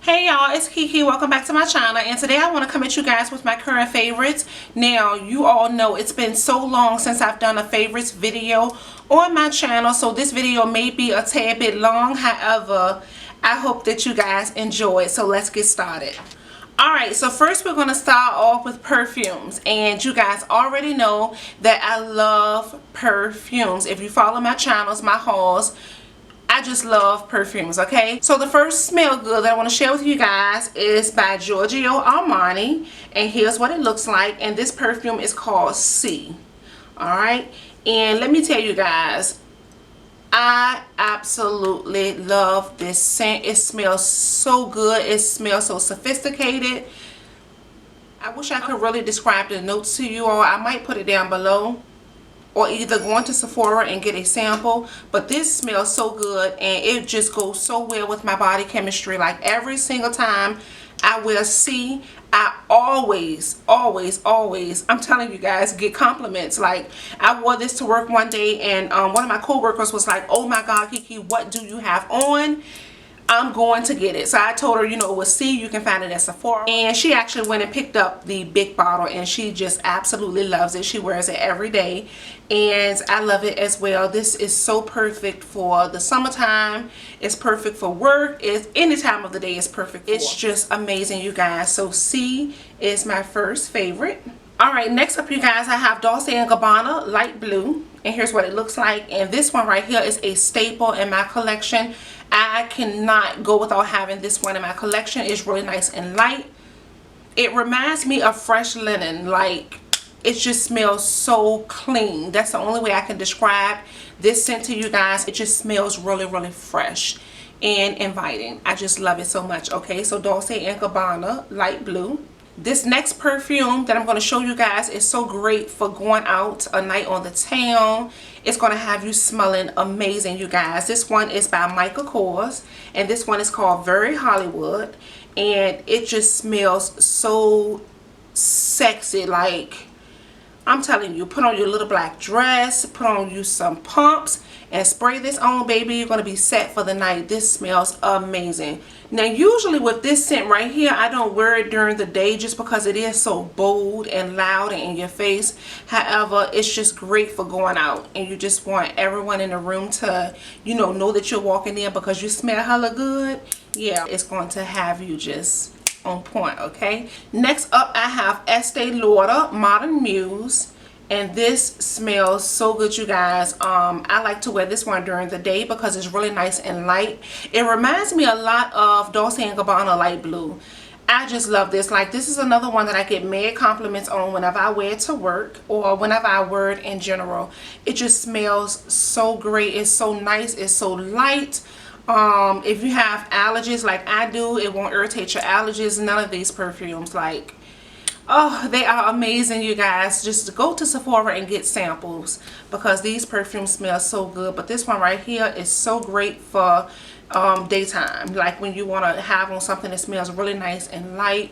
Hey y'all, it's Kiki. Welcome back to my channel, and today I want to come at you guys with my current favorites. Now, you all know it's been so long since I've done a favorites video on my channel, so this video may be a tad bit long. However, I hope that you guys enjoy it. So let's get started. Alright, so first we're going to start off with perfumes, and you guys already know that I love perfumes. If you follow my channels, my hauls, I just love perfumes, okay? So the first smell good that I want to share with you guys is by Giorgio Armani, and here's what it looks like. And this perfume is called Si. Alright, and let me tell you guys, I absolutely love this scent. It smells so good. It smells so sophisticated. I wish I could really describe the notes to you all. I might put it down below, or either going to Sephora and get a sample. But this smells so good, and it just goes so well with my body chemistry. Like every single time I wear Si, I always, I'm telling you guys, get compliments. Like, I wore this to work one day, and one of my co-workers was like, oh my god, Kiki, what do you have on? I'm going to get it. So I told her, you know, with Si, you can find it at Sephora. And she actually went and picked up the big bottle, and she just absolutely loves it. She wears it every day, and I love it as well. This is so perfect for the summertime. It's perfect for work. It's any time of the day is perfect. It's just amazing, you guys. So Si is my first favorite. Alright, next up, you guys, I have Dolce & Gabbana Light Blue, and here's what it looks like. And this one right here is a staple in my collection. I cannot go without having this one in my collection. It's really nice and light. It reminds me of fresh linen. Like, it just smells so clean. That's the only way I can describe this scent to you guys. It just smells really fresh and inviting. I just love it so much. Okay, so Dolce & Gabbana Light Blue. This next perfume that I'm going to show you guys is so great for going out a night on the town. It's going to have you smelling amazing, you guys. This one is by Michael Kors, and this one is called Very Hollywood, and it just smells so sexy. Like, I'm telling you, put on your little black dress, put on you some pumps, and spray this on, baby. You're going to be set for the night. This smells amazing. Now, usually with this scent right here, I don't wear it during the day just because it is so bold and loud and in your face. However, it's just great for going out, and you just want everyone in the room to, you know that you're walking in because you smell hella good. Yeah, it's going to have you just on point, okay? Next up, I have Estee Lauder Modern Muse, and this smells so good, you guys. I like to wear this one during the day because it's really nice and light. It reminds me a lot of Dolce & Gabbana Light Blue. I just love this. Like, this is another one that I get mad compliments on whenever I wear it to work or whenever I wear it in general. It just smells so great. It's so nice. It's so light. If you have allergies like I do, it won't irritate your allergies. None of these perfumes, like, oh, they are amazing, you guys. Just go to Sephora and get samples because these perfumes smell so good. But this one right here is so great for daytime, like when you want to have on something that smells really nice and light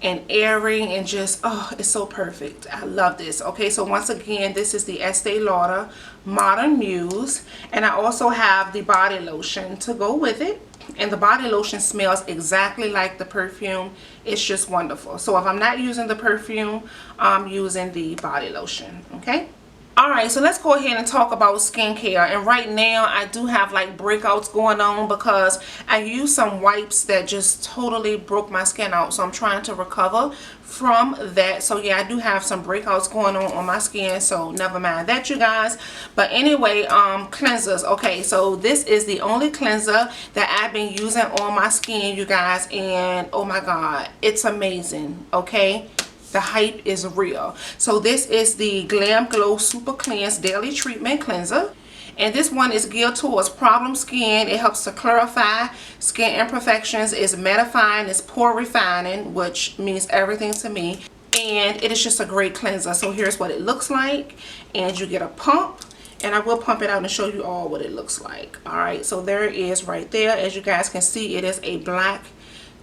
and airy, and just, oh, it's so perfect. I love this. Okay, so once again, this is the Estee Lauder Modern Muse, and I also have the body lotion to go with it, and the body lotion smells exactly like the perfume. It's just wonderful. So if I'm not using the perfume, I'm using the body lotion. Okay, alright, so let's go ahead and talk about skincare. And right now I do have like breakouts going on because I used some wipes that just totally broke my skin out, so I'm trying to recover from that. So yeah, I do have some breakouts going on my skin, so never mind that, you guys. But anyway, cleansers. Okay, so this is the only cleanser that I've been using on my skin, you guys, and oh my god, it's amazing. Okay, the hype is real. So this is the Glam Glow Super Cleanse Daily Treatment Cleanser, and this one is geared towards problem skin. It helps to clarify skin imperfections. It's mattifying, it's pore refining, which means everything to me, and it is just a great cleanser. So here's what it looks like, and you get a pump, and I will pump it out and show you all what it looks like. Alright, so there it is right there. As you guys can see, it is a black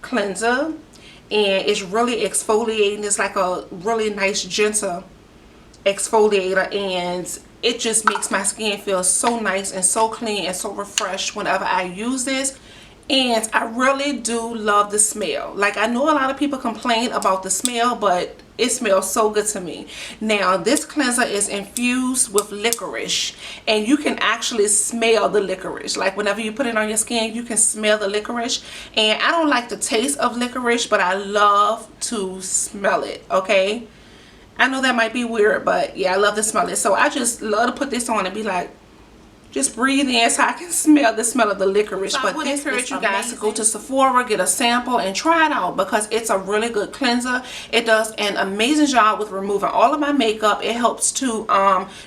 cleanser, and it's really exfoliating. It's like a really nice gentle exfoliator, and it just makes my skin feel so nice and so clean and so refreshed whenever I use this. And I really do love the smell. Like, I know a lot of people complain about the smell, but it smells so good to me. Now, this cleanser is infused with licorice, and you can actually smell the licorice. Like, whenever you put it on your skin, you can smell the licorice. And I don't like the taste of licorice, but I love to smell it, okay? I know that might be weird, but yeah, I love to smell it. So I just love to put this on and be like, just breathe in so I can smell the smell of the licorice. But I would encourage you guys to go to Sephora, get a sample, and try it out because it's a really good cleanser. It does an amazing job with removing all of my makeup. It helps to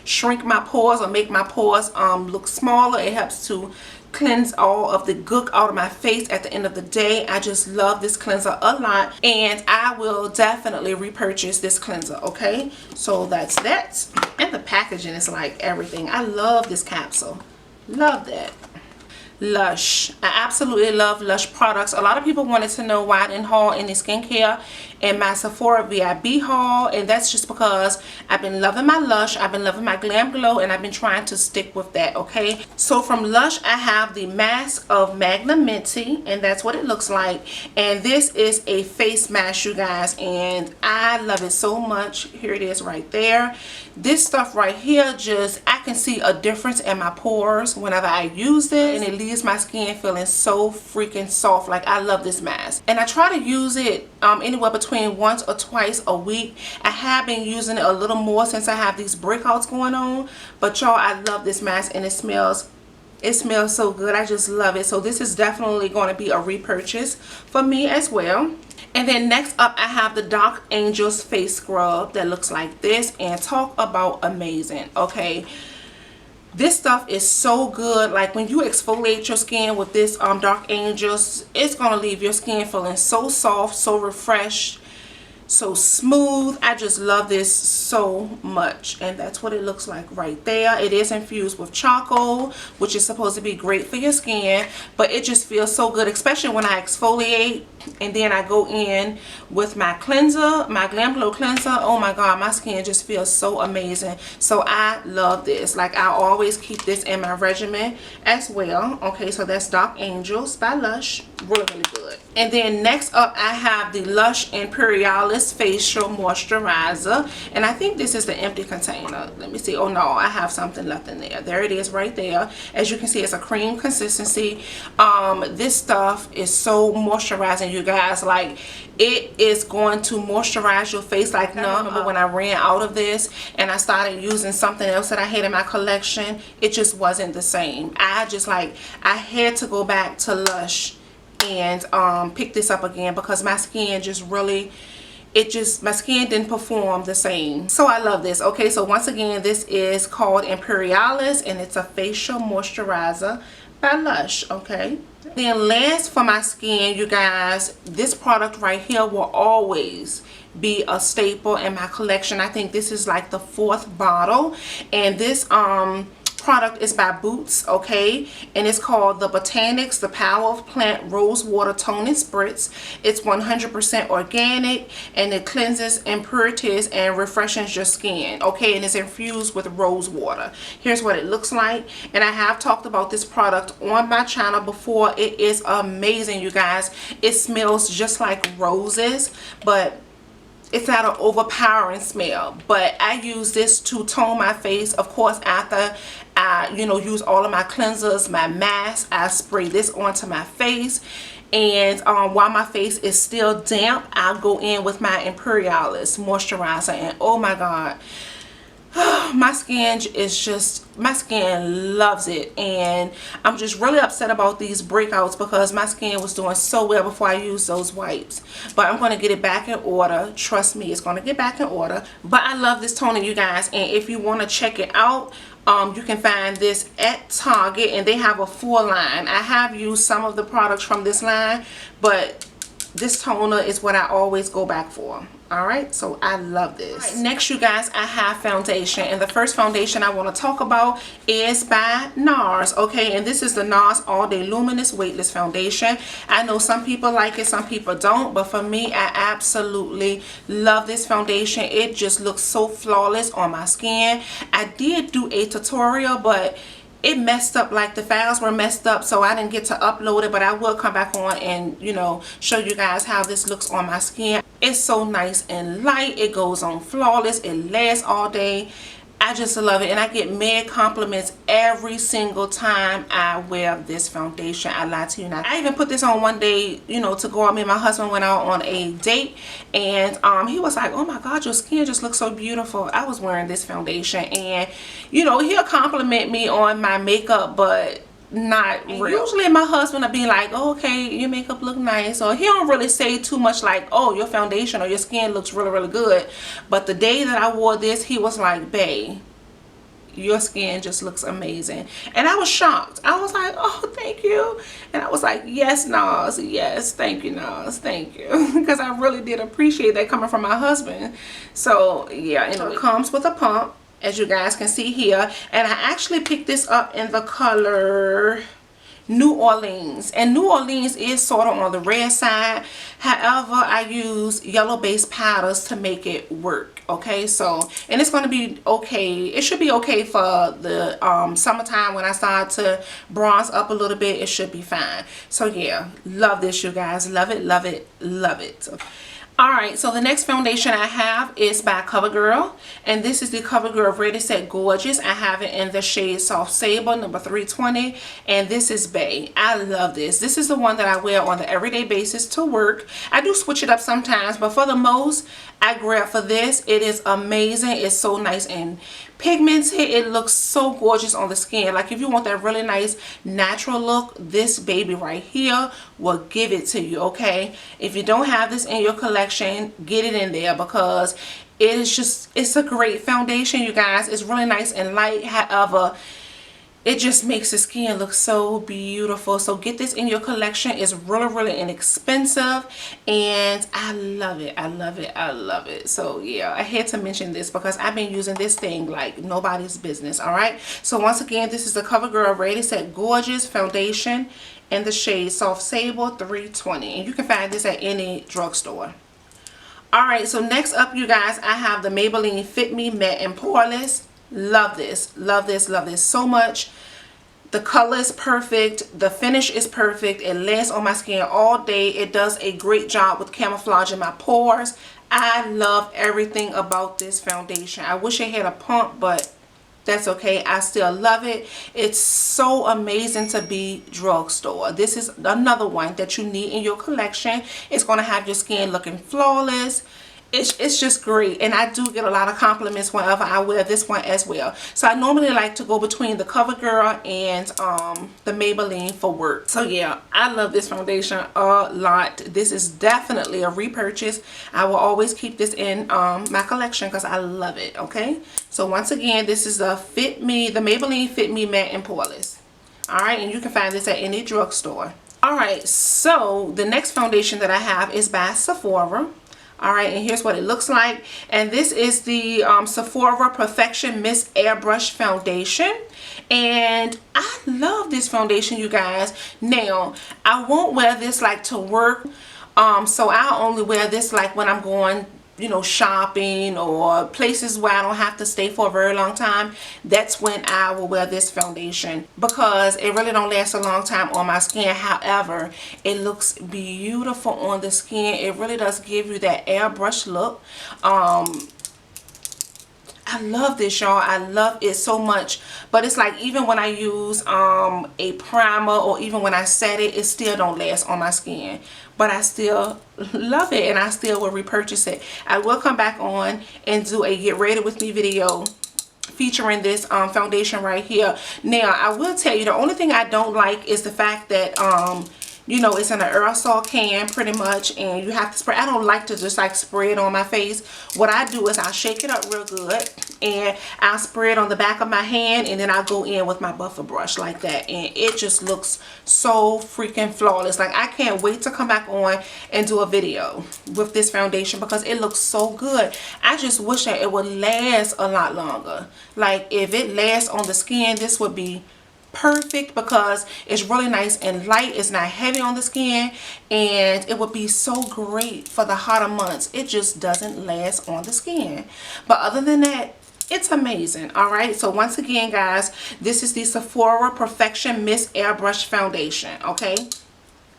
shrink my pores or make my pores look smaller. It helps to cleanse all of the gook out of my face at the end of the day. I just love this cleanser a lot, and I will definitely repurchase this cleanser. Okay, so that's that. And the packaging is like everything. I love this capsule. Love that. Lush. I absolutely love Lush products. A lot of people wanted to know why I didn't haul any skincare in my Sephora VIB haul, and that's just because I've been loving my Lush, I've been loving my Glam Glow, and I've been trying to stick with that. Okay, so from Lush I have the mask of Magnaminty, and that's what it looks like. And this is a face mask, you guys, and I love it so much. Here it is right there. This stuff right here, just I can see a difference in my pores whenever I use it, and it leaves my skin feeling so freaking soft. Like, I love this mask, and I try to use it anywhere between once or twice a week. I have been using it a little more since I have these breakouts going on, but y'all, I love this mask, and it smells so good. I just love it. So this is definitely going to be a repurchase for me as well. And then next up, I have the Dark Angels face scrub that looks like this, and talk about amazing. Okay, this stuff is so good. Like, when you exfoliate your skin with this Dark Angels, it's gonna leave your skin feeling so soft, so refreshed, so smooth. I just love this so much, and that's what it looks like right there. It is infused with charcoal, which is supposed to be great for your skin, but it just feels so good, especially when I exfoliate and then I go in with my cleanser, my Glam Glow cleanser. Oh my god, my skin just feels so amazing. So I love this. Like, I always keep this in my regimen as well. Okay, so that's Dark Angels by Lush. Really, really good. And then next up, I have the Lush Imperialis facial moisturizer, and I think this is the empty container. Let me see. Oh no, I have something left in there. There it is right there. As you can see, it's a cream consistency. This stuff is so moisturizing, you guys. Like, it is going to moisturize your face like none. I remember when I ran out of this and I started using something else that I had in my collection, it just wasn't the same. I had to go back to Lush and pick this up again because my skin just really, my skin didn't perform the same. So I love this. Okay, so once again, this is called Imperialis, and it's a facial moisturizer by Lush. Okay, then last for my skin, you guys, this product right here will always be a staple in my collection. I think this is like the 4th bottle, and this product is by Boots. Okay, and it's called the Botanics The Power of Plant Rose Water Toning Spritz. It's 100% organic, and it cleanses impurities and refreshes your skin. Okay, and it's infused with rose water. Here's what it looks like, and I have talked about this product on my channel before. It is amazing, you guys. It smells just like roses, but it's not an overpowering smell. But I use this to tone my face. Of course, after I use all of my cleansers, my mask, I spray this onto my face, and while my face is still damp, I'll go in with my Imperialis moisturizer, and oh my god, my skin loves it. And I'm just really upset about these breakouts because my skin was doing so well before I used those wipes, but I'm going to get it back in order. Trust me, it's going to get back in order. But I love this toner, you guys, and if you want to check it out, you can find this at Target, and they have a full line. I have used some of the products from this line, but this toner is what I always go back for. Alright, so I love this. Right, next, you guys, I have foundation, and the first foundation I want to talk about is by NARS. Okay, and this is the NARS All Day Luminous Weightless Foundation. I know some people like it, some people don't, but for me, I absolutely love this foundation. It just looks so flawless on my skin. I did do a tutorial, but it messed up, like the files were messed up, so I didn't get to upload it, but I will come back on and, you know, show you guys how this looks on my skin. It's so nice and light. It goes on flawless. It lasts all day. I just love it, and I get mad compliments every single time I wear this foundation. I lie to you not. I even put this on one day, you know, to go out. Me and my husband went out on a date, and he was like, oh my god, your skin just looks so beautiful. I was wearing this foundation, and you know, he'll compliment me on my makeup, but not real. Usually my husband will be like, oh, okay, your makeup look nice, or he don't really say too much like, oh, your foundation or your skin looks really, really good. But the day that I wore this, he was like, babe, your skin just looks amazing. And I was shocked. I was like, oh, thank you. And I was like, yes, NARS, yes, thank you, NARS, thank you. Because I really did appreciate that coming from my husband. So yeah, you know, it comes with a pump, as you guys can see here, and I actually picked this up in the color New Orleans, and New Orleans is sort of on the red side. However, I use yellow base powders to make it work. Okay, so, and it's going to be okay. It should be okay for the summertime. When I start to bronze up a little bit, it should be fine. So yeah, love this, you guys. Love it, love it, love it. Alright, so the next foundation I have is by Covergirl, and this is the Covergirl Ready Set Gorgeous. I have it in the shade Soft Sable, number 320, and this is Bay. I love this. This is the one that I wear on the everyday basis to work. I do switch it up sometimes, but for the most, I grab for this. It is amazing. It's so nice and pigmented. It looks so gorgeous on the skin. Like if you want that really nice natural look, this baby right here will give it to you. Okay, if you don't have this in your collection, get it in there, because it is just, it's a great foundation, you guys. It's really nice and light. However, it just makes the skin look so beautiful. So get this in your collection. It's really, really inexpensive, and I love it. I love it. I love it. So yeah, I had to mention this because I've been using this thing like nobody's business. All right, so once again, this is the Covergirl Ready Set Gorgeous foundation in the shade Soft Sable 320, and you can find this at any drugstore. Alright, so next up, you guys, I have the Maybelline Fit Me Matte and Poreless. Love this, love this, love this so much. The color is perfect, the finish is perfect, it lasts on my skin all day. It does a great job with camouflaging my pores. I love everything about this foundation. I wish it had a pump, but that's okay. I still love it. It's so amazing to be drugstore. This is another one that you need in your collection. It's going to have your skin looking flawless. It's just great, and I do get a lot of compliments whenever I wear this one as well. So I normally like to go between the Covergirl and the Maybelline for work. So yeah, I love this foundation a lot. This is definitely a repurchase. I will always keep this in my collection because I love it. Okay, so once again, this is the Maybelline Fit Me Matte and Poreless. Alright, and you can find this at any drugstore. Alright, so the next foundation that I have is by Sephora. Alright, and here's what it looks like. And this is the Sephora Perfection Mist Airbrush Foundation. And I love this foundation, you guys. Now, I won't wear this like to work. So I'll only wear this like when I'm going, you know, shopping or places where I don't have to stay for a very long time. That's when I will wear this foundation, because it really don't last a long time on my skin. However, it looks beautiful on the skin. It really does give you that airbrush look. I love this, y'all. I love it so much. But it's like even when I use a primer, or even when I set it, it still don't last on my skin. But I still love it, and I still will repurchase it. I will come back on and do a get ready with me video featuring this foundation right here. Now, I will tell you, the only thing I don't like is the fact that you know, it's in an aerosol can pretty much, and you have to spray. I don't like to just like spray it on my face. What I do is I'll shake it up real good, and I'll spray it on the back of my hand, and then I'll go in with my buffer brush like that, and it just looks so freaking flawless. Like, I can't wait to come back on and do a video with this foundation because it looks so good. I just wish that it would last a lot longer. Like, if it lasts on the skin, this would be perfect, because it's really nice and light. It's not heavy on the skin, and it would be so great for the hotter months. It just doesn't last on the skin. But other than that, It's amazing. All right, so once again, guys, this is the Sephora Perfection Mist Airbrush Foundation. Okay,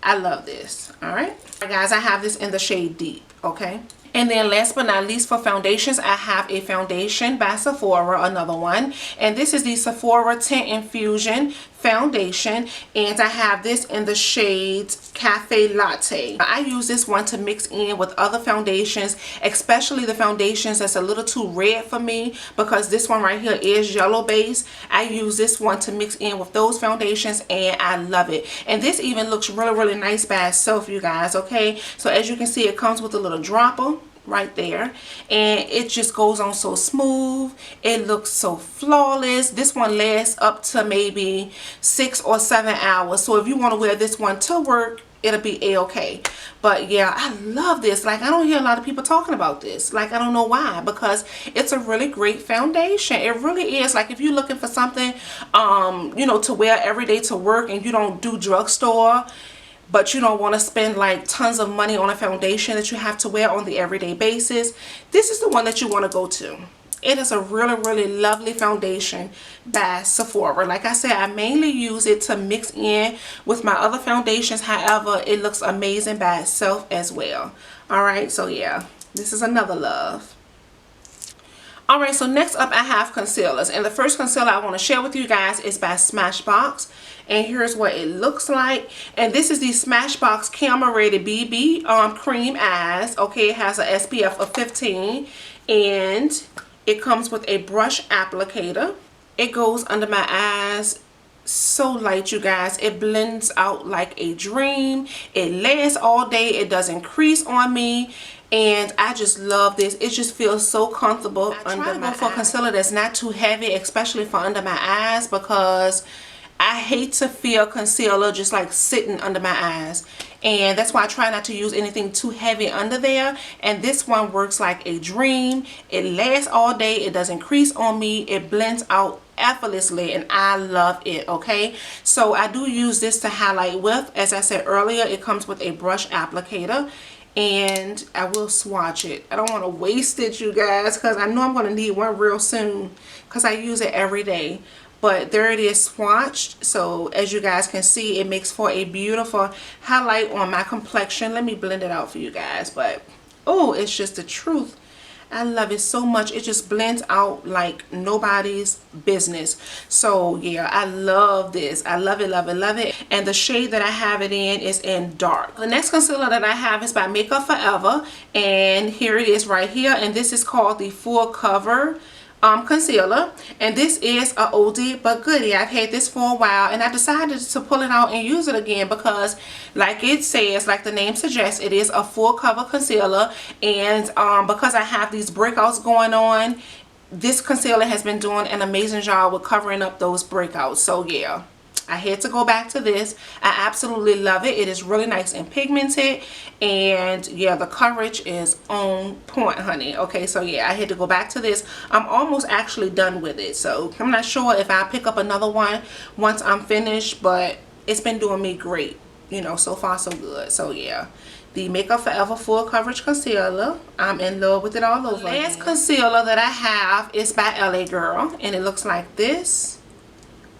I love this. All right, guys, I have this in the shade Deep. Okay, and then last but not least for foundations, I have a foundation by Sephora, another one, and this is the Sephora Tint Infusion foundation, and I have this in the shade Cafe Latte. I use this one to mix in with other foundations, especially the foundations that's a little too red for me, because this one right here is yellow base. I use this one to mix in with those foundations, and I love it. And this even looks really nice by itself, you guys. Okay, so as you can see, it comes with a little dropper right there, and it just goes on so smooth. It looks so flawless. This one lasts up to maybe 6 or 7 hours, so if you want to wear this one to work, it'll be a-okay. But yeah, I love this. Like, I don't hear a lot of people talking about this. Like, I don't know why, because it's a really great foundation. It really is. Like, if you're looking for something you know, to wear every day to work, and you don't do drugstore, but you don't want to spend like tons of money on a foundation that you have to wear on the everyday basis, this is the one that you want to go to. It is a really lovely foundation by Sephora. Like I said, I mainly use it to mix in with my other foundations. However, it looks amazing by itself as well. All right, so yeah, this is another love. Alright, so next up I have concealers, and the first concealer I want to share with you guys is by Smashbox, and here's what it looks like. And this is the Smashbox Camera Ready BB Cream Eyes. Okay, it has a SPF of 15, and it comes with a brush applicator. It goes under my eyes so light, you guys. It blends out like a dream. It lasts all day. It doesn't crease on me, and I just love this. It just feels so comfortable under my eyes. For concealer that's not too heavy, especially for under my eyes, because I hate to feel concealer just like sitting under my eyes, and that's why I try not to use anything too heavy under there. And this one works like a dream. It lasts all day. It doesn't crease on me. It blends out effortlessly, and I love it. Okay, so I do use this to highlight with. As I said earlier, it comes with a brush applicator, and I will swatch it. I don't want to waste it, you guys, because I know I'm going to need one real soon, because I use it every day. But there it is swatched. So as you guys can see, it makes for a beautiful highlight on my complexion. Let me blend it out for you guys. But oh, it's just the truth. I love it so much. It just blends out like nobody's business. So yeah, I love this. I love it, love it, love it. And the shade that I have it in is in dark. The next concealer that I have is by Makeup Forever, and here it is right here, and this is called the Full Cover concealer, and this is a oldie but goodie. I've had this for a while, and I decided to pull it out and use it again because, like it says, like the name suggests, it is a full cover concealer. And because I have these breakouts going on, this concealer has been doing an amazing job with covering up those breakouts. So yeah, I had to go back to this. I absolutely love it. It is really nice and pigmented, and yeah, the coverage is on point, honey. Okay, so yeah, I had to go back to this. I'm almost actually done with it, so I'm not sure if I'll pick up another one once I'm finished, but it's been doing me great, you know, so far so good. So yeah, the Makeup Forever Full Coverage Concealer. I'm in love with it all over. The last concealer that I have is by LA Girl, and it looks like this.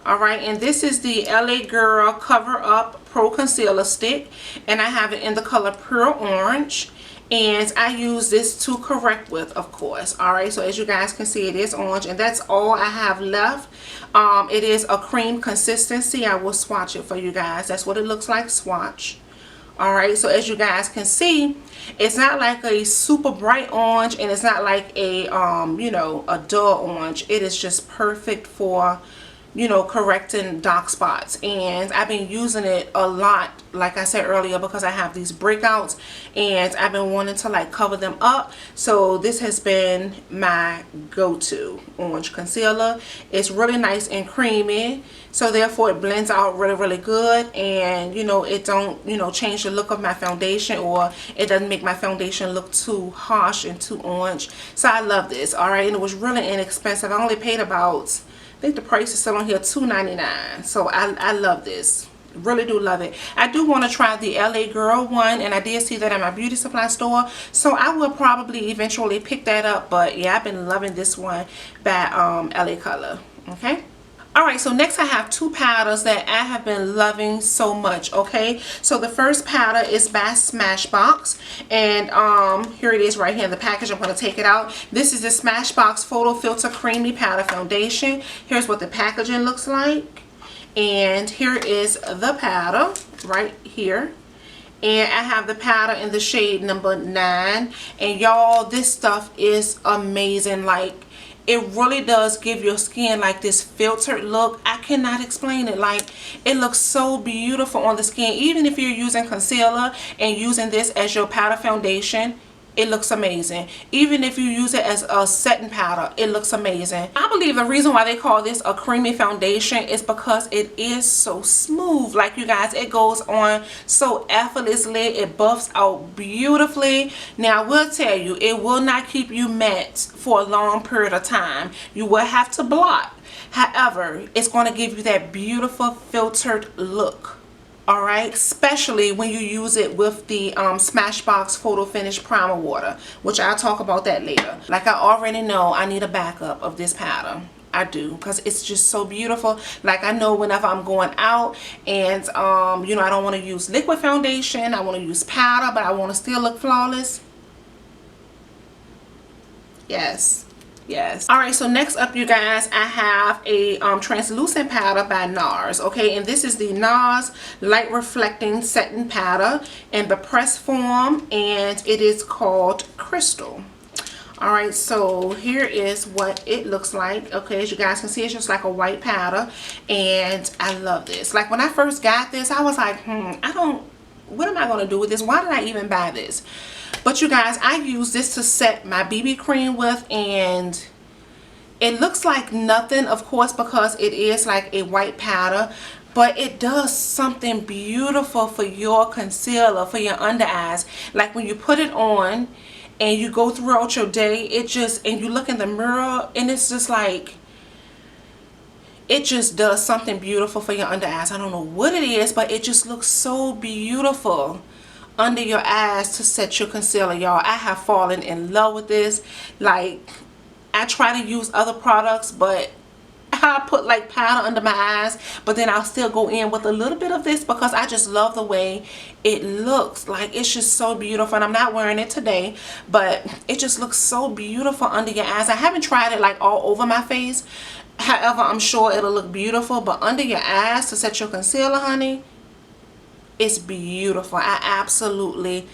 Alright, and this is the LA Girl Cover Up Pro Concealer Stick, and I have it in the color Pure Orange, and I use this to correct with, of course. Alright, so as you guys can see, it is orange, and that's all I have left. It is a cream consistency. I will swatch it for you guys. That's what it looks like, swatch. Alright, so as you guys can see, it's not like a super bright orange, and it's not like a you know, a dull orange. It is just perfect for, you know, correcting dark spots. And I've been using it a lot, like I said earlier, because I have these breakouts and I've been wanting to like cover them up. So this has been my go-to orange concealer. It's really nice and creamy, so therefore it blends out really good, and you know, it don't, you know, change the look of my foundation, or it doesn't make my foundation look too harsh and too orange. So I love this. Alright, and it was really inexpensive. I only paid about, I think the price is still on here, $2.99. So I love this. Really do love it. I do want to try the LA Girl one, and I did see that in my beauty supply store, so I will probably eventually pick that up. But yeah, I've been loving this one by LA Color. Okay. Alright, so next I have two powders that I have been loving so much, okay? So the first powder is by Smashbox, and here it is right here in the package. I'm going to take it out. This is the Smashbox Photo Filter Creamy Powder Foundation. Here's what the packaging looks like, and here is the powder right here. And I have the powder in the shade number 9, and y'all, this stuff is amazing. Like, it really does give your skin like this filtered look. I cannot explain it. Like, it looks so beautiful on the skin. Even if you're using concealer and using this as your powder foundation, it looks amazing. Even if you use it as a setting powder, it looks amazing. I believe the reason why they call this a creamy foundation is because it is so smooth. Like, you guys, it goes on so effortlessly. It buffs out beautifully. Now, I will tell you, it will not keep you matte for a long period of time. You will have to blot. However, it's going to give you that beautiful filtered look. Alright, especially when you use it with the Smashbox Photo Finish Primer Water, which I'll talk about that later. Like, I already know I need a backup of this powder. I do, because it's just so beautiful. Like, I know whenever I'm going out and, you know, I don't want to use liquid foundation, I want to use powder, but I want to still look flawless. Yes. Yes. Alright, so next up, you guys, I have a translucent powder by NARS. Okay, and this is the NARS Light Reflecting Setting Powder in the press form, and it is called Crystal. Alright, so here is what it looks like. Okay, as you guys can see, it's just like a white powder, and I love this. Like, when I first got this, I was like, what am I going to do with this? Why did I even buy this? But you guys, I use this to set my BB cream with, and it looks like nothing, of course, because it is like a white powder, but it does something beautiful for your concealer, for your under eyes. Like, when you put it on and you go throughout your day, and you look in the mirror, and it's just like, it just does something beautiful for your under eyes. I don't know what it is, but it just looks so beautiful under your eyes to set your concealer, y'all. I have fallen in love with this. Like, I try to use other products, but I put like powder under my eyes, but then I'll still go in with a little bit of this because I just love the way it looks. Like, it's just so beautiful, and I'm not wearing it today, but it just looks so beautiful under your eyes. I haven't tried it like all over my face. However, I'm sure it'll look beautiful, but under your eyes to set your concealer, honey, it's beautiful. I absolutely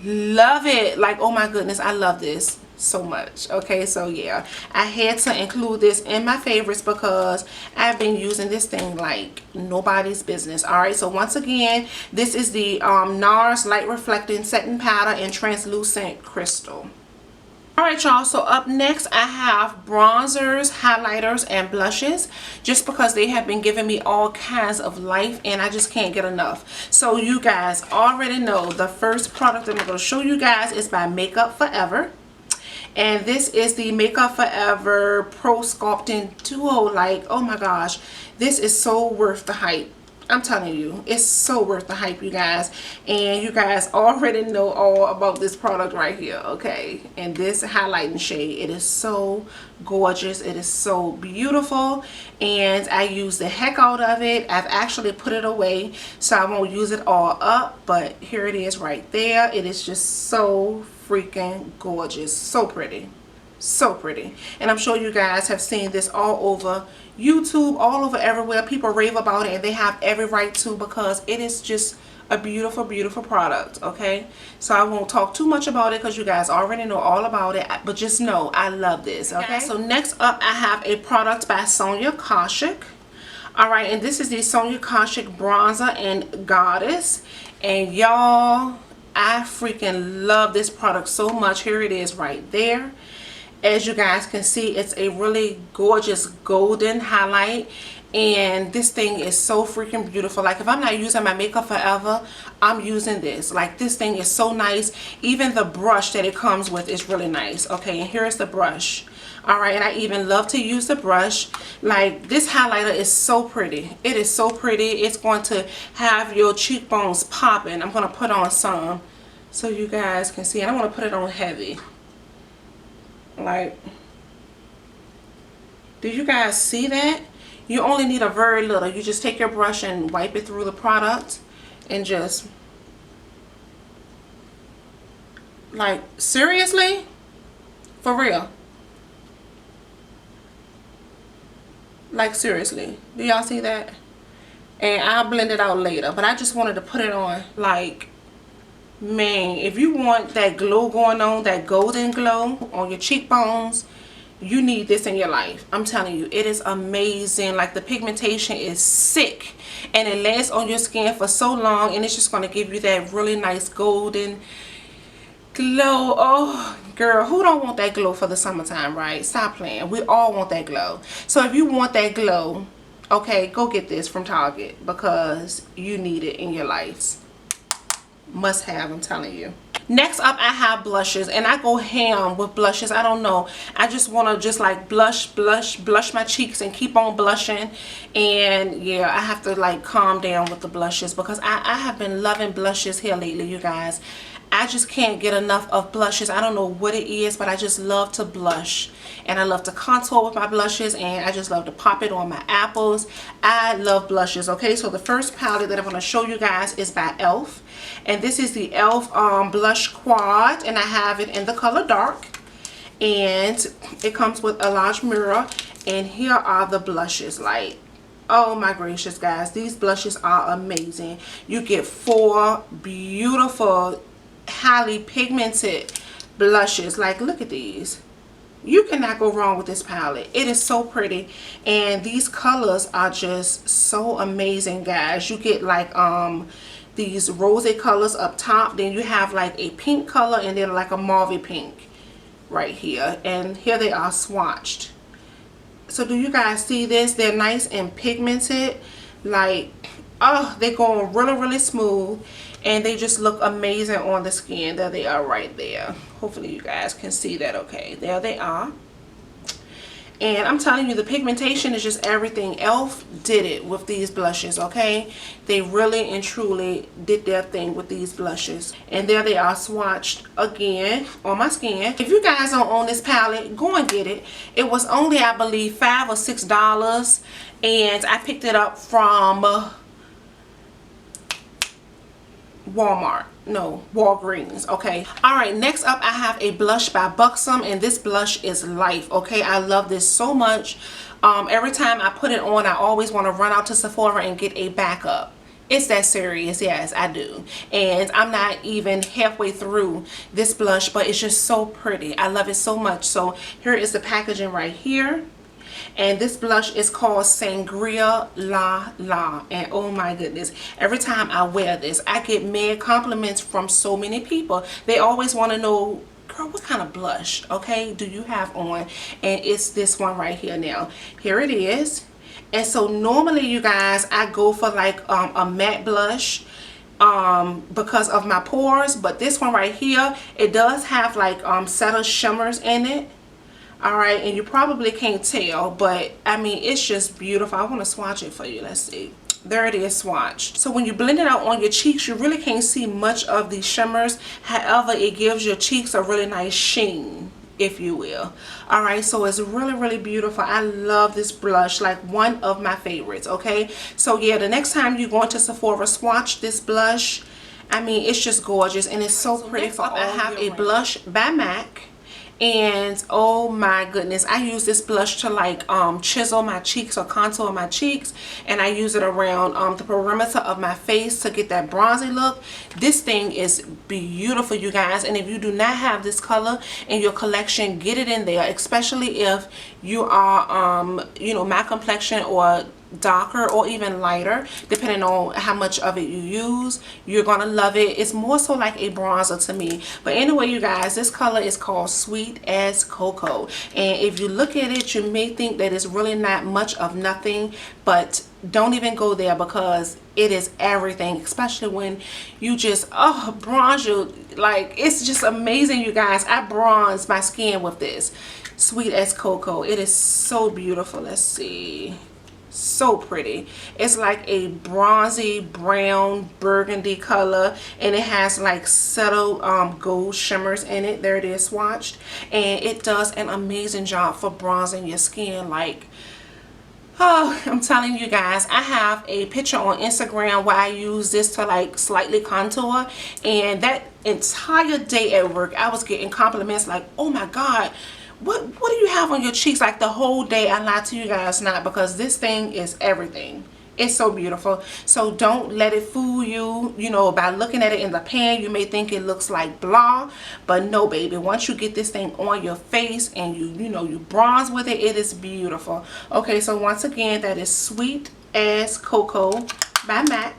love it. Like, oh my goodness, I love this so much. Okay, so yeah, I had to include this in my favorites because I've been using this thing like nobody's business. Alright, so once again, this is the NARS Light Reflecting Setting Powder in Translucent Crystal. Alright, y'all, so up next I have bronzers, highlighters, and blushes, just because they have been giving me all kinds of life and I just can't get enough. So you guys already know the first product that I'm going to show you guys is by Makeup Forever. And this is the Makeup Forever Pro Sculpting Duo. Like, oh my gosh, this is so worth the hype. I'm telling you, it's so worth the hype, you guys. And you guys already know all about this product right here, okay? And this highlighting shade, it is so gorgeous. It is so beautiful. And I use the heck out of it. I've actually put it away, so I won't use it all up. But here it is right there. It is just so freaking gorgeous. So pretty. So pretty. And I'm sure you guys have seen this all over YouTube, all over everywhere. People rave about it, and they have every right to, because it is just a beautiful, beautiful product. Okay, so I won't talk too much about it because you guys already know all about it, but just know I love this. Okay, so next up I have a product by Sonia Kashuk. Alright, and this is the Sonia Kashuk bronzer in Goddess, and y'all, I freaking love this product so much. Here it is right there. As you guys can see, it's a really gorgeous golden highlight, and this thing is so freaking beautiful. Like if I'm not using my makeup forever, I'm using this. Like this thing is so nice. Even the brush that it comes with is really nice. Okay, and here's the brush. All right, and I even love to use the brush. Like this highlighter is so pretty. It is so pretty. It's going to have your cheekbones popping. I'm going to put on some so you guys can see, and I want to put it on heavy. Like, do you guys see that? You only need a very little. You just take your brush and wipe it through the product and just, like, seriously? For real? Like seriously, do y'all see that? And I'll blend it out later, but I just wanted to put it on. Like, man, if you want that glow going on, that golden glow on your cheekbones, you need this in your life. I'm telling you, it is amazing. Like the pigmentation is sick, and it lasts on your skin for so long, and it's just going to give you that really nice golden glow. Oh girl, who don't want that glow for the summertime, right? Stop playing. We all want that glow. So if you want that glow, okay, go get this from Target because you need it in your life. Must have, I'm telling you. Next up, I have blushes, and I go ham with blushes. I don't know, I just want to just like blush my cheeks and keep on blushing. And yeah, I have to like calm down with the blushes because I have been loving blushes here lately, you guys. I just can't get enough of blushes. I don't know what it is, but I just love to blush, and I love to contour with my blushes, and I just love to pop it on my apples. I love blushes. Okay, so the first palette that I'm going to show you guys is by e.l.f. and this is the e.l.f. blush quad, and I have it in the color dark, and it comes with a large mirror, and here are the blushes. Like, oh my gracious, guys, these blushes are amazing. You get 4 beautiful highly pigmented blushes. Like, look at these. You cannot go wrong with this palette. It is so pretty, and these colors are just so amazing, guys. You get like these rosy colors up top, then you have like a pink color, and then like a mauve pink right here, and here they are swatched. So do you guys see this? They're nice and pigmented. Like, oh, they're going really smooth, and they just look amazing on the skin. There they are right there. Hopefully you guys can see that. Okay, there they are. And I'm telling you, the pigmentation is just everything. e.l.f. did it with these blushes, okay? They really and truly did their thing with these blushes. And there they are swatched again on my skin. If you guys don't own this palette, go and get it. It was only, I believe, $5 or $6, and I picked it up from Walgreens. Okay, all right, next up I have a blush by Buxom, and this blush is life. Okay, I love this so much. Every time I put it on, I always want to run out to Sephora and get a backup. It's that serious. Yes, I do. And I'm not even halfway through this blush, but it's just so pretty. I love it so much. So here is the packaging right here. And this blush is called Sangria La La. And oh my goodness, every time I wear this, I get mad compliments from so many people. They always want to know, girl, what kind of blush, okay, do you have on? And it's this one right here. Now, here it is. And so normally, you guys, I go for like a matte blush because of my pores. But this one right here, it does have like subtle shimmers in it. Alright, and you probably can't tell, but I mean, it's just beautiful. I want to swatch it for you. Let's see. There it is, swatched. So when you blend it out on your cheeks, you really can't see much of these shimmers. However, it gives your cheeks a really nice sheen, if you will. Alright, so it's really beautiful. I love this blush, like one of my favorites. Okay, so yeah, the next time you go into Sephora, swatch this blush. I mean, it's just gorgeous, and it's so pretty. For all, I have a blush by MAC. And oh my goodness, I use this blush to like chisel my cheeks or contour my cheeks, and I use it around the perimeter of my face to get that bronzy look. This thing is beautiful, you guys, and if you do not have this color in your collection, get it in there, especially if you are you know, my complexion or darker or even lighter, depending on how much of it you use. You're gonna love it. It's more so like a bronzer to me. But anyway, you guys, this color is called Sweet as Cocoa, and if you look at it, you may think that it's really not much of nothing, but don't even go there, because it is everything, especially when you just bronze you. Like, it's just amazing, you guys. I bronze my skin with this Sweet as Cocoa. It is so beautiful. Let's see, so pretty. It's like a bronzy brown burgundy color, and it has like subtle gold shimmers in it. There it is, swatched, and it does an amazing job for bronzing your skin. Like, oh, I'm telling you guys, I have a picture on Instagram where I use this to like slightly contour, and that entire day at work I was getting compliments like, oh my god, what do you have on your cheeks? Like, the whole day. I lied to you guys not, because this thing is everything. It's so beautiful. So don't let it fool you. You know, by looking at it in the pan, you may think it looks like blah, but no, baby. Once you get this thing on your face and you know, you bronze with it, it is beautiful. Okay, so once again, that is Sweet as Cocoa by MAC.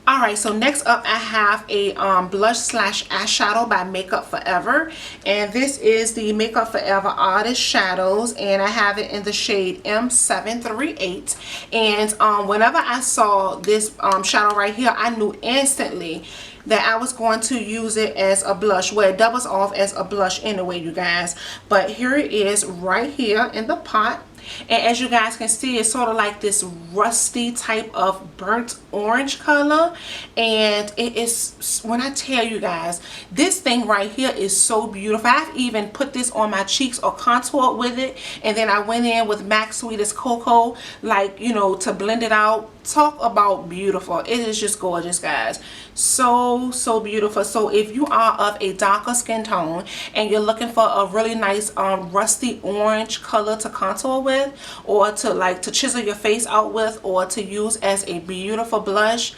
Alright, so next up I have a blush slash eyeshadow by Makeup Forever, and this is the Makeup Forever Artist Shadows, and I have it in the shade M738. And whenever I saw this shadow right here, I knew instantly that I was going to use it as a blush. Well, it doubles off as a blush anyway, you guys, but here it is right here in the pot. And as you guys can see, it's sort of like this rusty type of burnt orange color, and it is, when I tell you guys, this thing right here is so beautiful. I've even put this on my cheeks or contoured with it, and then I went in with MAC Sweet as Cocoa, like, you know, to blend it out. Talk about beautiful. It is just gorgeous, guys. So beautiful. So if you are of a darker skin tone and you're looking for a really nice rusty orange color to contour with, or to like to chisel your face out with, or to use as a beautiful blush,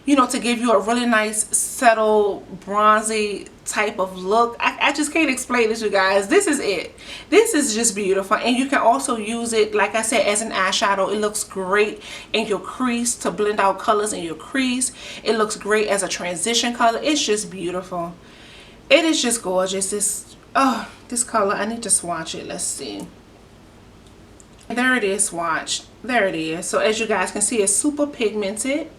you know, to give you a really nice subtle bronzy type of look. I just can't explain this, you guys. This is it. This is just beautiful. And you can also use it, like I said, as an eyeshadow. It looks great in your crease to blend out colors in your crease. It looks great as a transition color. It's just beautiful. It is just gorgeous. This color, I need to swatch it. Let's see. There it is, swatched. There it is. So as you guys can see, it's super pigmented.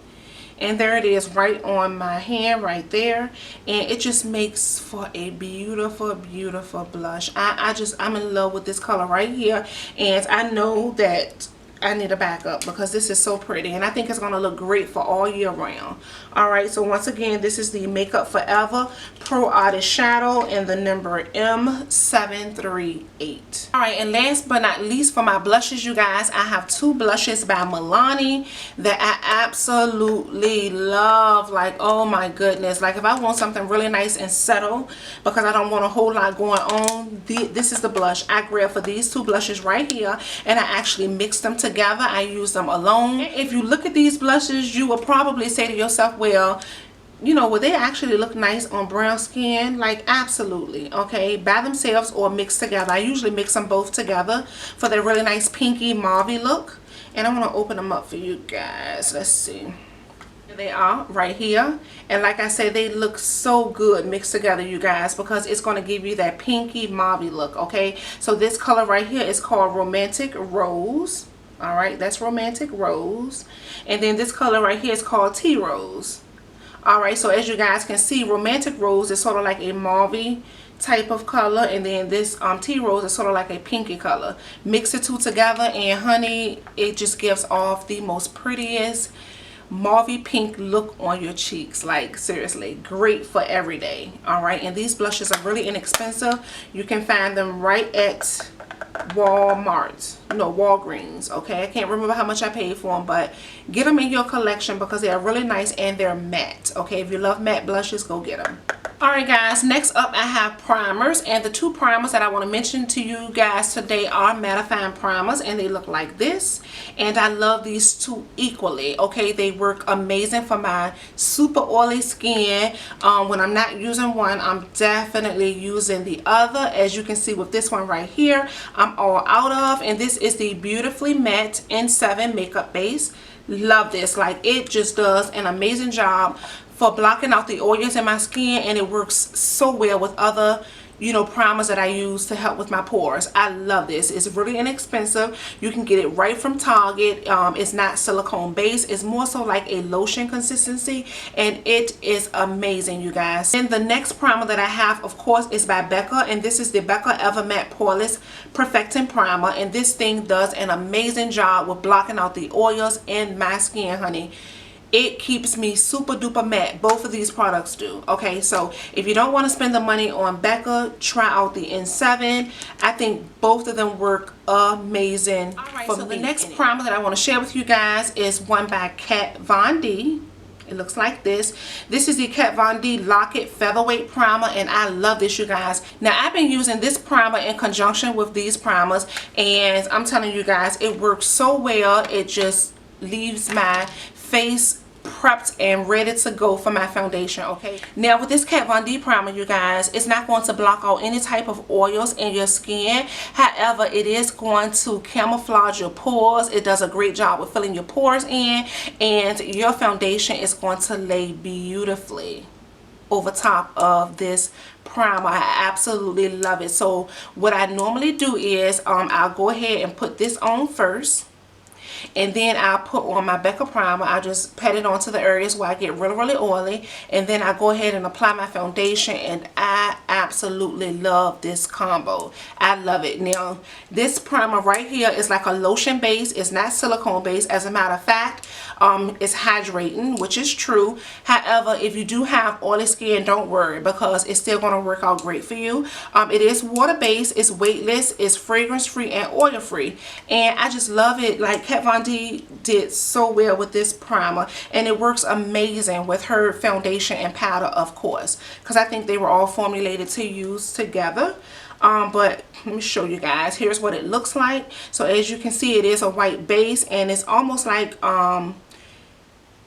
And there it is right on my hand right there, and it just makes for a beautiful blush. I'm in love with this color right here, and I know that I need a backup because this is so pretty, and I think it's going to look great for all year round. Alright, so once again, this is the Makeup Forever Pro Artist Shadow in the number M738. Alright, and last but not least, for my blushes, you guys, I have two blushes by Milani that I absolutely love. Like, oh my goodness. Like, if I want something really nice and subtle because I don't want a whole lot going on, this is the blush I grabbed for these two blushes right here, and I actually mixed them together. I use them alone. If you look at these blushes, you will probably say to yourself, well, you know, will they actually look nice on brown skin? Like, absolutely. Okay, by themselves or mixed together. I usually mix them both together for the really nice pinky mauvey look. And I'm going to open them up for you guys. Let's see. Here they are right here, and like I said, they look so good mixed together, you guys, because it's going to give you that pinky mauvey look. Okay, so this color right here is called Romantic Rose. All right, that's Romantic Rose. And then this color right here is called Tea Rose. All right, so as you guys can see, Romantic Rose is sort of like a mauvey type of color, and then this Tea Rose is sort of like a pinky color. Mix the two together, and honey, it just gives off the most prettiest mauvey pink look on your cheeks. Like, seriously, great for every day. All right, and these blushes are really inexpensive. You can find them right at Walgreens. Okay, I can't remember how much I paid for them, but get them in your collection because they are really nice and they're matte. Okay, if you love matte blushes, go get them. Alright guys, next up I have primers, and the two primers that I want to mention to you guys today are mattifying primers, and they look like this, and I love these two equally. Okay, they work amazing for my super oily skin. When I'm not using one, I'm definitely using the other. As you can see with this one right here, I'm all out of, and this is the Beautifully Matte N7 makeup base. Love this. Like, it just does an amazing job for blocking out the oils in my skin, and it works so well with other, you know, primers that I use to help with my pores. I love this. It's really inexpensive. You can get it right from Target. It's not silicone based. It's more so like a lotion consistency, and it is amazing, you guys. And the next primer that I have, of course, is by Becca, and this is the Becca Ever Matte Poreless Perfecting Primer, and this thing does an amazing job with blocking out the oils in my skin, honey. It keeps me super duper matte. Both of these products do. Okay, so if you don't want to spend the money on Becca, try out the N7. I think both of them work amazing. Alright, so the next primer that I want to share with you guys is one by Kat Von D. It looks like this. This is the Kat Von D Lock-It Featherweight Primer, and I love this, you guys. Now, I've been using this primer in conjunction with these primers, and I'm telling you guys, it works so well. It just leaves my face prepped and ready to go for my foundation. Okay, now with this Kat Von D primer, you guys, it's not going to block out any type of oils in your skin. However, it is going to camouflage your pores. It does a great job with filling your pores in, and your foundation is going to lay beautifully over top of this primer. I absolutely love it. So what I normally do is I'll go ahead and put this on first, and then I'll put on my Becca primer. I just pat it onto the areas where I get really oily, and then I go ahead and apply my foundation, and I absolutely love this combo. I love it. Now, this primer right here is like a lotion base. It's not silicone based. As a matter of fact, it's hydrating, which is true. However, if you do have oily skin, don't worry, because it's still going to work out great for you. It is water based, it's weightless, it's fragrance free and oil free, and I just love it. Like, Kat Von D did so well with this primer, and it works amazing with her foundation and powder, of course, because I think they were all formulated to use together. But let me show you guys. Here's what it looks like. So as you can see, it is a white base, and it's almost like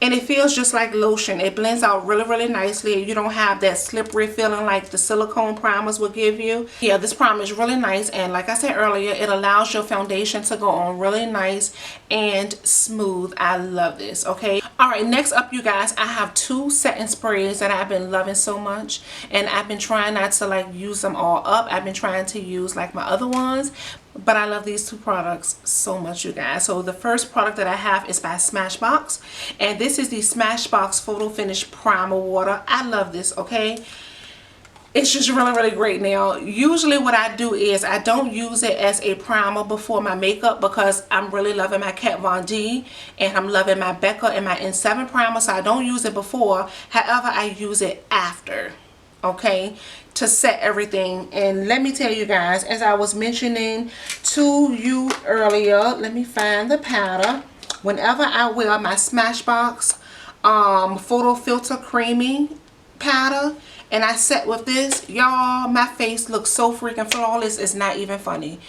and it feels just like lotion. It blends out really nicely. You don't have that slippery feeling like the silicone primers will give you. Yeah, this primer is really nice, and like I said earlier, it allows your foundation to go on really nice and smooth. I love this. Okay, alright, next up, you guys, I have two setting sprays that I've been loving so much, and I've been trying not to like use them all up. I've been trying to use like my other ones, but I love these two products so much, you guys. So the first product that I have is by Smashbox, and this is the Smashbox Photo Finish Primer Water. I love this. Okay, it's just really great. Now, usually what I do is I don't use it as a primer before my makeup, because I'm really loving my Kat Von D and I'm loving my Becca and my N7 primer, so I don't use it before. However, I use it after, okay, to set everything. And let me tell you guys, as I was mentioning to you earlier, let me find the powder. Whenever I wear my Smashbox Photo Filter Creamy powder and I set with this, y'all, my face looks so freaking flawless. It's not even funny.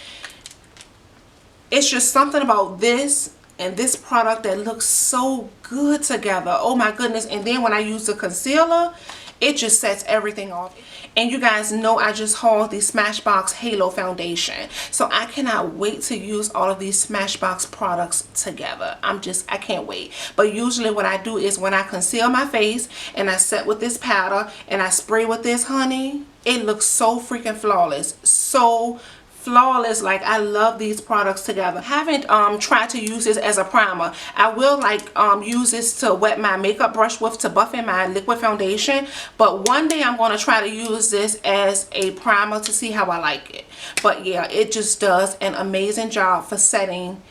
It's just something about this and this product that looks so good together. Oh my goodness. And then when I use the concealer, it just sets everything off. And you guys know I just hauled the Smashbox Halo Foundation, so I cannot wait to use all of these Smashbox products together. I can't wait. But usually what I do is when I conceal my face and I set with this powder and I spray with this, honey, it looks so freaking flawless. So flawless. Like, I love these products together. I haven't tried to use this as a primer. I will like use this to wet my makeup brush with to buff in my liquid foundation, but one day I'm going to try to use this as a primer to see how I like it. But yeah, it just does an amazing job for setting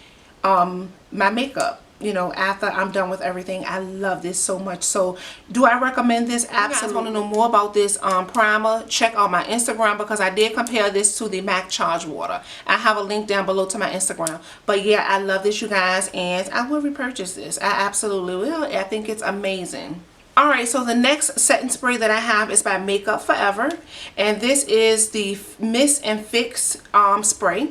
my makeup, you know, after I'm done with everything. I love this so much. So do I recommend this? Absolutely. If you guys want to know more about this primer, check out my Instagram, because I did compare this to the MAC Charge Water. I have a link down below to my Instagram. But yeah, I love this, you guys, and I will repurchase this. I absolutely will. I think it's amazing. Alright, so the next setting spray that I have is by Makeup Forever, and this is the Mist and Fix spray.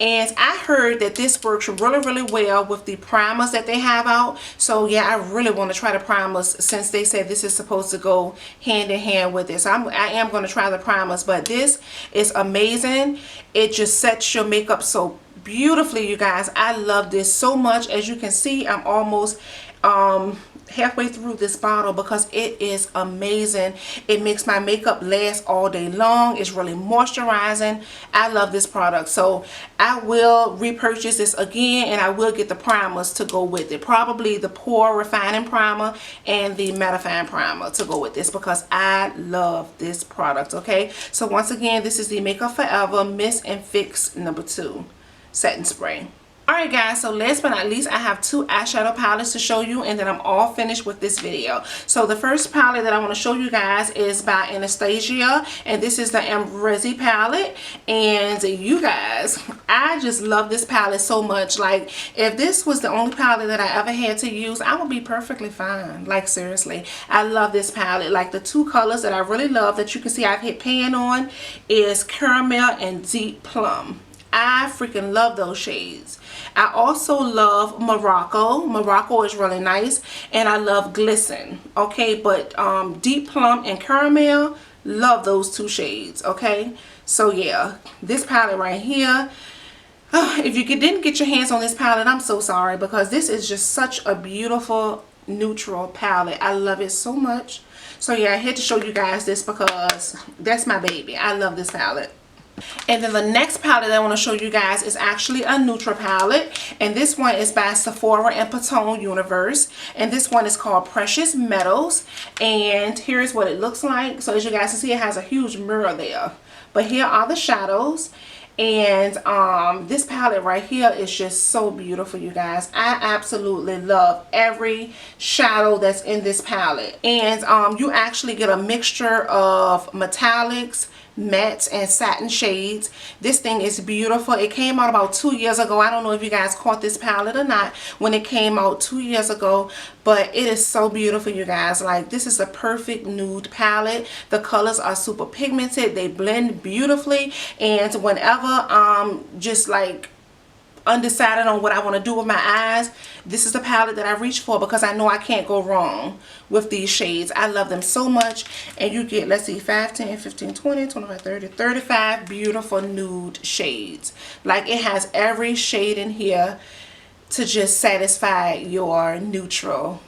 And I heard that this works really well with the primers that they have out. So yeah, I really want to try the primers since they said this is supposed to go hand in hand with this. I am going to try the primers, but this is amazing. It just sets your makeup so beautifully, you guys. I love this so much. As you can see, I'm almost halfway through this bottle because it is amazing. It makes my makeup last all day long. It's really moisturizing. I love this product, so I will repurchase this again, and I will get the primers to go with it. Probably the Pore Refining Primer and the Mattifying Primer to go with this because I love this product. Okay, so once again, this is the Makeup Forever Mist and Fix No. 2 setting spray. Alright guys, so last but not least, I have two eyeshadow palettes to show you, and then I'm all finished with this video. So the first palette that I want to show you guys is by Anastasia, and this is the Ambrosi palette. And you guys, I just love this palette so much. Like, if this was the only palette that I ever had to use, I would be perfectly fine. Like, seriously, I love this palette. Like, the two colors that I really love that you can see I've hit pan on is Caramel and Deep Plum. I freaking love those shades. I also love Morocco. Morocco is really nice. And I love Glisten. Okay, but Deep Plum and Caramel, love those two shades. Okay, so yeah, this palette right here. If you didn't get your hands on this palette, I'm so sorry, because this is just such a beautiful neutral palette. I love it so much. So yeah, I had to show you guys this because that's my baby. I love this palette. And then the next palette that I want to show you guys is actually a neutral palette, and this one is by Sephora and Patone Universe, and this one is called Precious Metals. And here's what it looks like. So as you guys can see, it has a huge mirror there, but here are the shadows. And this palette right here is just so beautiful, you guys. I absolutely love every shadow that's in this palette. And you actually get a mixture of metallics, mattes, and satin shades. This thing is beautiful. It came out about 2 years ago. I don't know if you guys caught this palette or not when it came out 2 years ago, but it is so beautiful, you guys. Like, this is a perfect nude palette. The colors are super pigmented. They blend beautifully, and whenever just like undecided on what I want to do with my eyes, this is the palette that I reach for because I know I can't go wrong with these shades. I love them so much. And you get, let's see, 5, 10, 15, 20, 25, 30, 35 beautiful nude shades. Like, it has every shade in here to just satisfy your neutral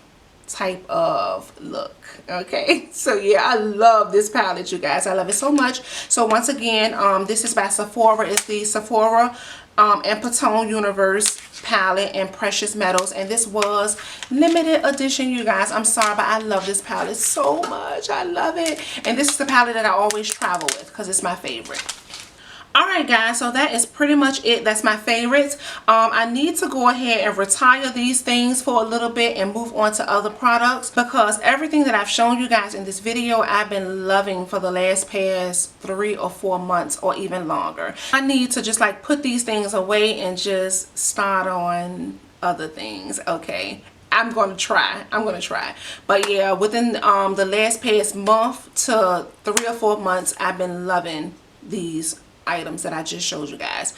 type of look. Okay, so yeah, I love this palette, you guys. I love it so much. So once again, this is by Sephora. It's the Sephora and Patone Universe palette and Precious Metals, and this was limited edition, you guys. I'm sorry, but I love this palette so much. I love it. And this is the palette that I always travel with because it's my favorite. Alright guys, so that is pretty much it. That's my favorites. I need to go ahead and retire these things for a little bit and move on to other products, because everything that I've shown you guys in this video, I've been loving for the past 3 or 4 months or even longer. I need to just like put these things away and just start on other things. Okay, I'm gonna try. But yeah, within the past month to 3 or 4 months, I've been loving these items that I just showed you guys.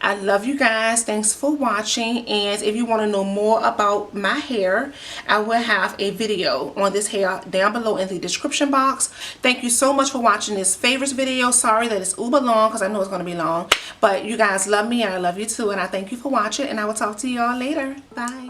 I love you guys. Thanks for watching. And if you want to know more about my hair, I will have a video on this hair down below in the description box. Thank you so much for watching this favorites video. Sorry that it's uber long because I know it's going to be long, but you guys love me and I love you too, and I thank you for watching, and I will talk to y'all later. Bye.